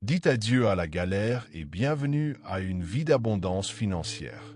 Dites adieu à la galère et bienvenue à une vie d'abondance financière.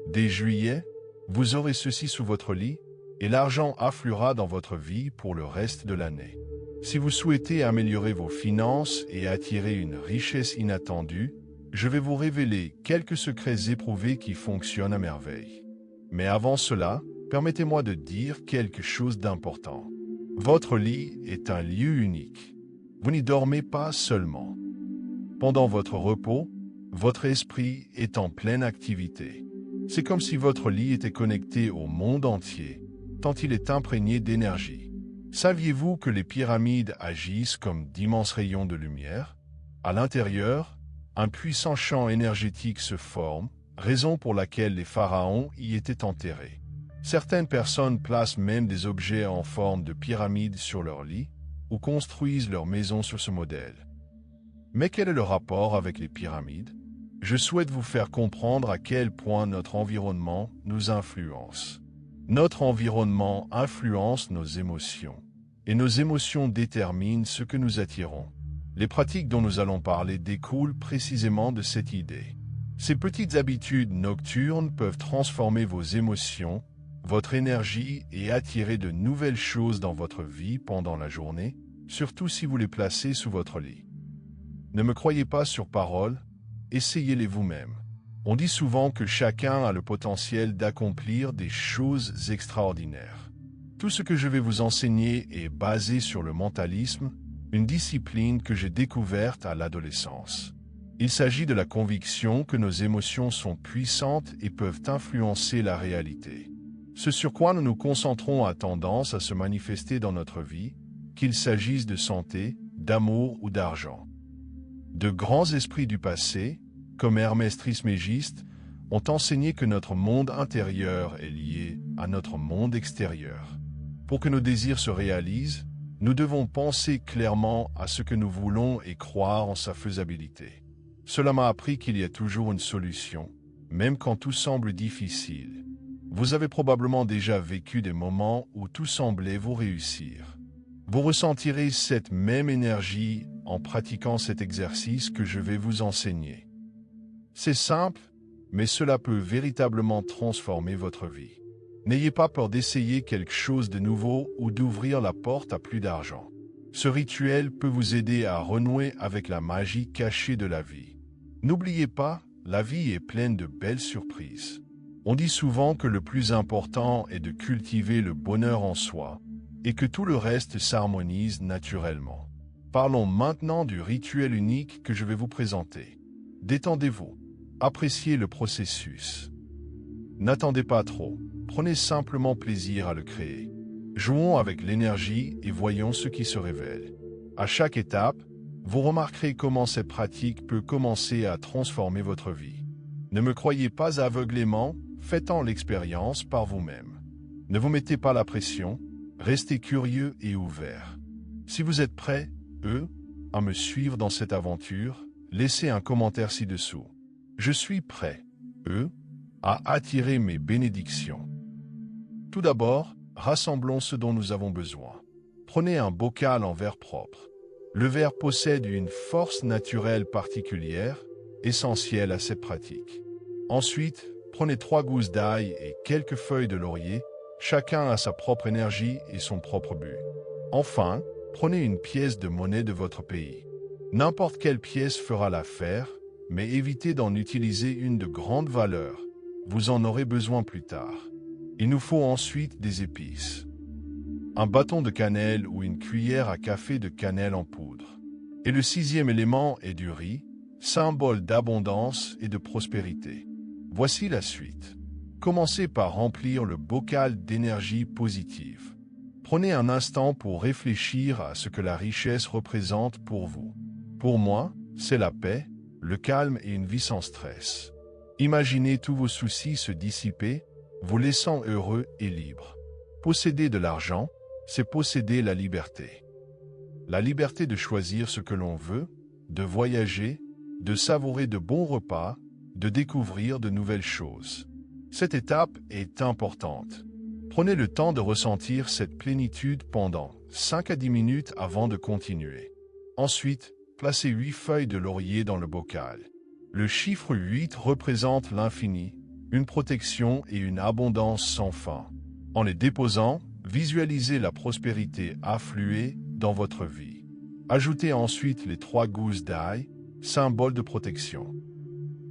Dès juillet, vous aurez ceci sous votre lit et l'argent affluera dans votre vie pour le reste de l'année. Si vous souhaitez améliorer vos finances et attirer une richesse inattendue, je vais vous révéler quelques secrets éprouvés qui fonctionnent à merveille. Mais avant cela, permettez-moi de dire quelque chose d'important. Votre lit est un lieu unique. Vous n'y dormez pas seulement. Pendant votre repos, votre esprit est en pleine activité. C'est comme si votre lit était connecté au monde entier, tant il est imprégné d'énergie. Saviez-vous que les pyramides agissent comme d'immenses rayons de lumière? À l'intérieur, un puissant champ énergétique se forme, raison pour laquelle les pharaons y étaient enterrés. Certaines personnes placent même des objets en forme de pyramide sur leur lit ou construisent leur maison sur ce modèle. Mais quel est le rapport avec les pyramides? Je souhaite vous faire comprendre à quel point notre environnement nous influence. Notre environnement influence nos émotions, et nos émotions déterminent ce que nous attirons. Les pratiques dont nous allons parler découlent précisément de cette idée. Ces petites habitudes nocturnes peuvent transformer vos émotions, votre énergie et attirer de nouvelles choses dans votre vie pendant la journée, surtout si vous les placez sous votre lit. Ne me croyez pas sur parole, essayez-les vous-même. On dit souvent que chacun a le potentiel d'accomplir des choses extraordinaires. Tout ce que je vais vous enseigner est basé sur le mentalisme, une discipline que j'ai découverte à l'adolescence. Il s'agit de la conviction que nos émotions sont puissantes et peuvent influencer la réalité. Ce sur quoi nous nous concentrons a tendance à se manifester dans notre vie, qu'il s'agisse de santé, d'amour ou d'argent. De grands esprits du passé, comme Hermès Trismégiste, ont enseigné que notre monde intérieur est lié à notre monde extérieur. Pour que nos désirs se réalisent, nous devons penser clairement à ce que nous voulons et croire en sa faisabilité. Cela m'a appris qu'il y a toujours une solution, même quand tout semble difficile. Vous avez probablement déjà vécu des moments où tout semblait vous réussir. Vous ressentirez cette même énergie en pratiquant cet exercice que je vais vous enseigner. C'est simple, mais cela peut véritablement transformer votre vie. N'ayez pas peur d'essayer quelque chose de nouveau ou d'ouvrir la porte à plus d'argent. Ce rituel peut vous aider à renouer avec la magie cachée de la vie. N'oubliez pas, la vie est pleine de belles surprises. On dit souvent que le plus important est de cultiver le bonheur en soi, et que tout le reste s'harmonise naturellement. Parlons maintenant du rituel unique que je vais vous présenter. Détendez-vous. Appréciez le processus. N'attendez pas trop. Prenez simplement plaisir à le créer. Jouons avec l'énergie et voyons ce qui se révèle. À chaque étape, vous remarquerez comment cette pratique peut commencer à transformer votre vie. Ne me croyez pas aveuglément, faites-en l'expérience par vous-même. Ne vous mettez pas la pression. Restez curieux et ouvert. Si vous êtes prêts, à me suivre dans cette aventure, laissez un commentaire ci-dessous. Je suis prêt, à attirer mes bénédictions. Tout d'abord, rassemblons ce dont nous avons besoin. Prenez un bocal en verre propre. Le verre possède une force naturelle particulière, essentielle à cette pratique. Ensuite, prenez 3 gousses d'ail et quelques feuilles de laurier. Chacun a sa propre énergie et son propre but. Enfin, prenez une pièce de monnaie de votre pays. N'importe quelle pièce fera l'affaire, mais évitez d'en utiliser une de grande valeur. Vous en aurez besoin plus tard. Il nous faut ensuite des épices. Un bâton de cannelle ou une cuillère à café de cannelle en poudre. Et le 6e élément est du riz, symbole d'abondance et de prospérité. Voici la suite. Commencez par remplir le bocal d'énergie positive. Prenez un instant pour réfléchir à ce que la richesse représente pour vous. Pour moi, c'est la paix, le calme et une vie sans stress. Imaginez tous vos soucis se dissiper, vous laissant heureux et libre. Posséder de l'argent, c'est posséder la liberté. La liberté de choisir ce que l'on veut, de voyager, de savourer de bons repas, de découvrir de nouvelles choses. Cette étape est importante. Prenez le temps de ressentir cette plénitude pendant 5 à 10 minutes avant de continuer. Ensuite, placez 8 feuilles de laurier dans le bocal. Le chiffre 8 représente l'infini, une protection et une abondance sans fin. En les déposant, visualisez la prospérité affluer dans votre vie. Ajoutez ensuite les 3 gousses d'ail, symbole de protection.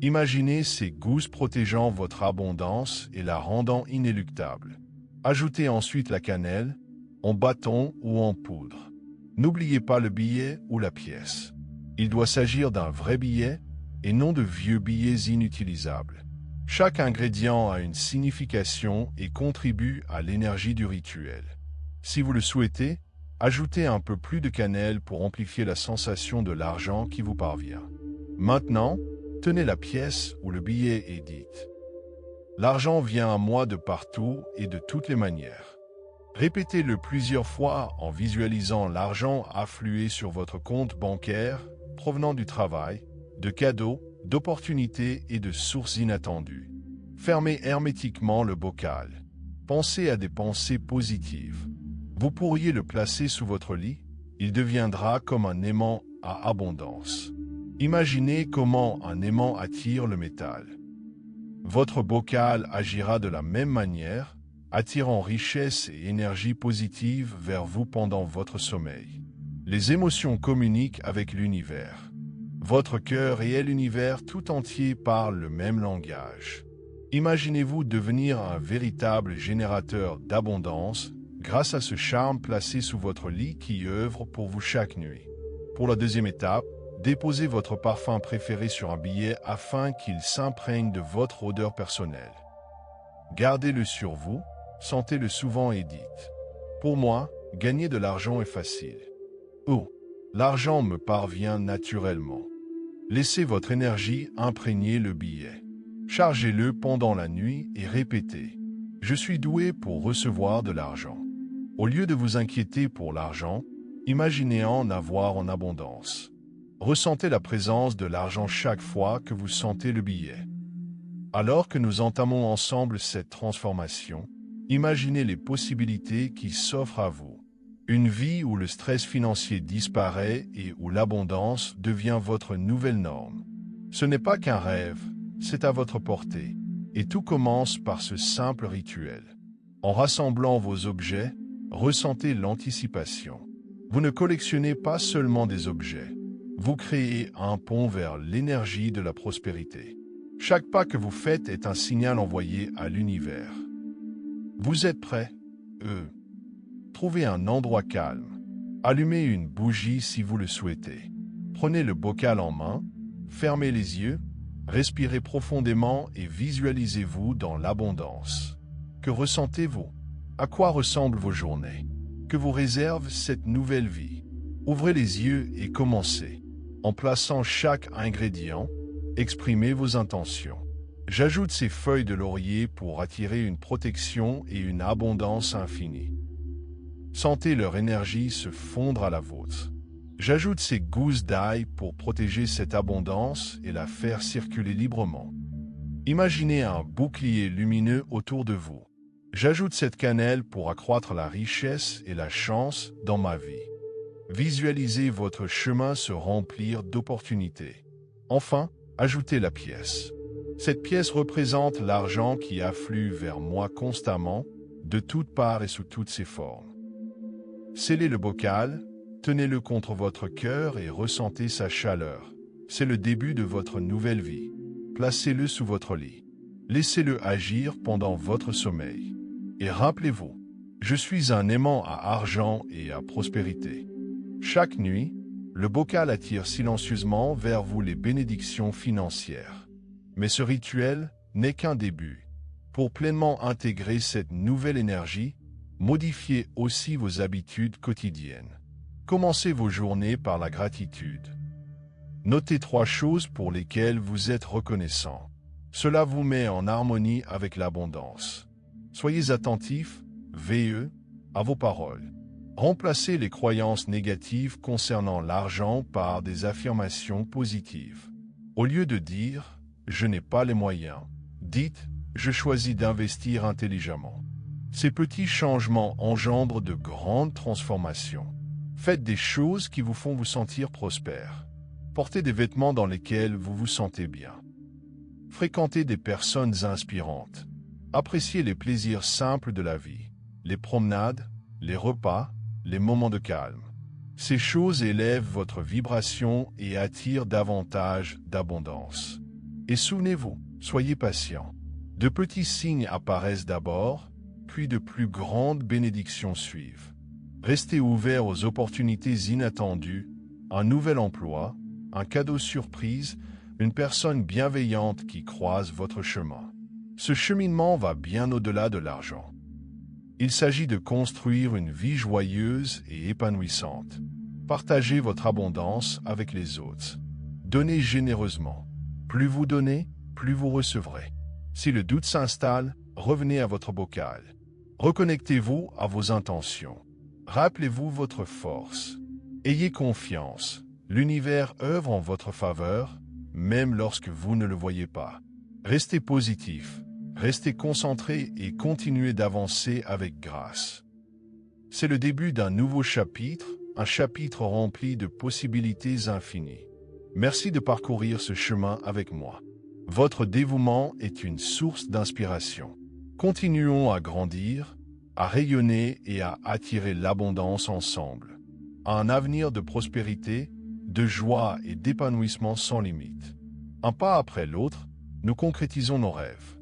Imaginez ces gousses protégeant votre abondance et la rendant inéluctable. Ajoutez ensuite la cannelle, en bâton ou en poudre. N'oubliez pas le billet ou la pièce. Il doit s'agir d'un vrai billet et non de vieux billets inutilisables. Chaque ingrédient a une signification et contribue à l'énergie du rituel. Si vous le souhaitez, ajoutez un peu plus de cannelle pour amplifier la sensation de l'argent qui vous parvient. Maintenant, tenez la pièce ou le billet et dites « L'argent vient à moi de partout et de toutes les manières ». Répétez-le plusieurs fois en visualisant l'argent affluer sur votre compte bancaire provenant du travail, de cadeaux, d'opportunités et de sources inattendues. Fermez hermétiquement le bocal. Pensez à des pensées positives. Vous pourriez le placer sous votre lit. Il deviendra comme un aimant à abondance. Imaginez comment un aimant attire le métal. Votre bocal agira de la même manière, attirant richesse et énergie positive vers vous pendant votre sommeil. Les émotions communiquent avec l'univers. Votre cœur et l'univers tout entier parlent le même langage. Imaginez-vous devenir un véritable générateur d'abondance grâce à ce charme placé sous votre lit qui œuvre pour vous chaque nuit. Pour la deuxième étape, déposez votre parfum préféré sur un billet afin qu'il s'imprègne de votre odeur personnelle. Gardez-le sur vous, sentez-le souvent et dites « Pour moi, gagner de l'argent est facile. » Oh, l'argent me parvient naturellement. Laissez votre énergie imprégner le billet. Chargez-le pendant la nuit et répétez « Je suis doué pour recevoir de l'argent ». Au lieu de vous inquiéter pour l'argent, imaginez en avoir en abondance. Ressentez la présence de l'argent chaque fois que vous sentez le billet. Alors que nous entamons ensemble cette transformation, imaginez les possibilités qui s'offrent à vous. Une vie où le stress financier disparaît et où l'abondance devient votre nouvelle norme. Ce n'est pas qu'un rêve, c'est à votre portée. Et tout commence par ce simple rituel. En rassemblant vos objets, ressentez l'anticipation. Vous ne collectionnez pas seulement des objets. Vous créez un pont vers l'énergie de la prospérité. Chaque pas que vous faites est un signal envoyé à l'univers. Vous êtes prêts? Trouvez un endroit calme. Allumez une bougie si vous le souhaitez. Prenez le bocal en main, fermez les yeux, respirez profondément et visualisez-vous dans l'abondance. Que ressentez-vous? À quoi ressemblent vos journées? Que vous réserve cette nouvelle vie? Ouvrez les yeux et commencez. En plaçant chaque ingrédient, exprimez vos intentions. J'ajoute ces feuilles de laurier pour attirer une protection et une abondance infinie. Sentez leur énergie se fondre à la vôtre. J'ajoute ces gousses d'ail pour protéger cette abondance et la faire circuler librement. Imaginez un bouclier lumineux autour de vous. J'ajoute cette cannelle pour accroître la richesse et la chance dans ma vie. Visualisez votre chemin se remplir d'opportunités. Enfin, ajoutez la pièce. Cette pièce représente l'argent qui afflue vers moi constamment, de toutes parts et sous toutes ses formes. Scellez le bocal, tenez-le contre votre cœur et ressentez sa chaleur. C'est le début de votre nouvelle vie. Placez-le sous votre lit. Laissez-le agir pendant votre sommeil. Et rappelez-vous, je suis un aimant à argent et à prospérité. Chaque nuit, le bocal attire silencieusement vers vous les bénédictions financières. Mais ce rituel n'est qu'un début. Pour pleinement intégrer cette nouvelle énergie, modifiez aussi vos habitudes quotidiennes. Commencez vos journées par la gratitude. Notez 3 choses pour lesquelles vous êtes reconnaissant. Cela vous met en harmonie avec l'abondance. Soyez attentifs, veilleux, à vos paroles. Remplacez les croyances négatives concernant l'argent par des affirmations positives. Au lieu de dire « je n'ai pas les moyens », dites « je choisis d'investir intelligemment ». Ces petits changements engendrent de grandes transformations. Faites des choses qui vous font vous sentir prospère. Portez des vêtements dans lesquels vous vous sentez bien. Fréquentez des personnes inspirantes. Appréciez les plaisirs simples de la vie, les promenades, les repas, les moments de calme. Ces choses élèvent votre vibration et attirent davantage d'abondance. Et souvenez-vous, soyez patient. De petits signes apparaissent d'abord, puis de plus grandes bénédictions suivent. Restez ouvert aux opportunités inattendues, un nouvel emploi, un cadeau surprise, une personne bienveillante qui croise votre chemin. Ce cheminement va bien au-delà de l'argent. Il s'agit de construire une vie joyeuse et épanouissante. Partagez votre abondance avec les autres. Donnez généreusement. Plus vous donnez, plus vous recevrez. Si le doute s'installe, revenez à votre bocal. Reconnectez-vous à vos intentions. Rappelez-vous votre force. Ayez confiance. L'univers œuvre en votre faveur, même lorsque vous ne le voyez pas. Restez positif. Restez concentré et continuez d'avancer avec grâce. C'est le début d'un nouveau chapitre, un chapitre rempli de possibilités infinies. Merci de parcourir ce chemin avec moi. Votre dévouement est une source d'inspiration. Continuons à grandir, à rayonner et à attirer l'abondance ensemble. À un avenir de prospérité, de joie et d'épanouissement sans limite. Un pas après l'autre, nous concrétisons nos rêves.